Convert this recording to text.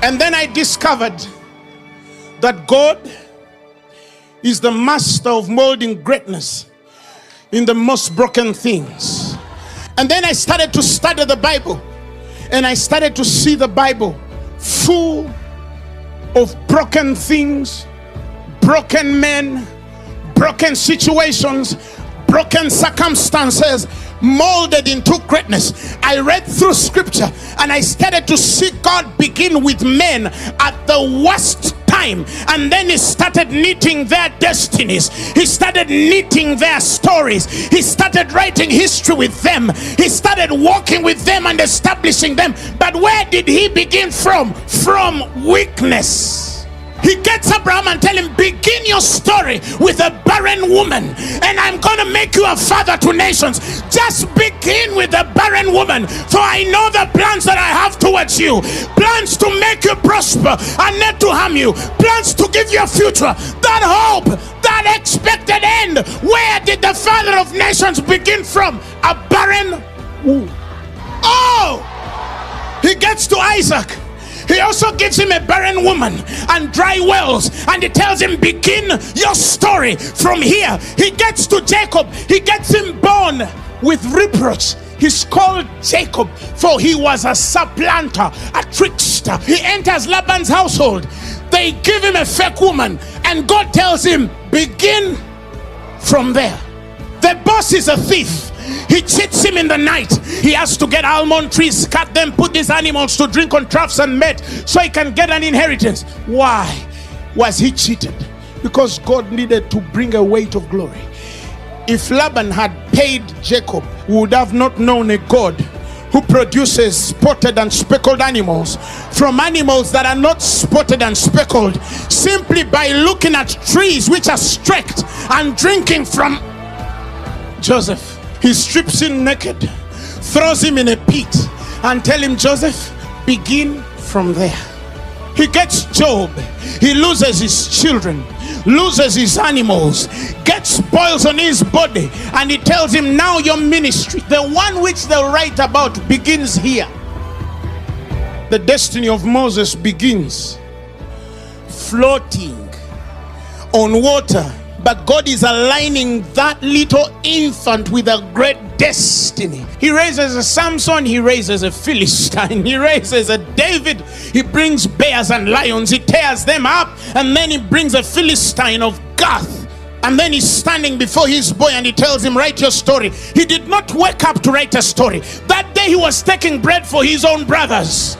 And then I discovered that God is the master of molding greatness in the most broken things. And then I started to study the Bible, and I started to see the Bible full of broken things, broken men, broken situations, broken circumstances, molded into greatness. I read through scripture and I started to see God begin with men at the worst time, and then he started knitting their destinies. He started knitting their stories. He started writing history with them. He started walking with them and establishing them. But where did he begin from? From weakness. He gets Abraham and tell him, begin your story with a barren woman, and I'm going to make you a father to nations. Just begin with a barren woman, for I know the plans that I have towards you. Plans to make you prosper and not to harm you. Plans to give you a future, that hope, that expected end. Where did the father of nations begin from? A barren womb. Oh! He gets to Isaac. He also gives him a barren woman and dry wells, and he tells him, begin your story from here. He gets to Jacob. He gets him born with reproach. He's called Jacob, for he was a supplanter, a trickster. He enters Laban's household. They give him a fake woman, and God tells him, begin from there. The boss is a thief. He cheats him in the night. He has to get almond trees, cut them, put these animals to drink on troughs and met, so he can get an inheritance. Why was he cheated? Because God needed to bring a weight of glory. If Laban had paid Jacob, we would have not known a God who produces spotted and speckled animals from animals that are not spotted and speckled, simply by looking at trees which are streaked and drinking from Joseph. He strips him naked, throws him in a pit, and tell him, Joseph, begin from there. He gets Job. He loses his children, loses his animals, gets boils on his body, and he tells him, now your ministry, the one which they write about, begins here. The destiny of Moses begins floating on water. But God is aligning that little infant with a great destiny. He raises a Samson, he raises a Philistine, he raises a David. He brings bears and lions, he tears them up, and then he brings a Philistine of Gath. And then he's standing before his boy and he tells him, write your story. He did not wake up to write a story. That day he was taking bread for his own brothers.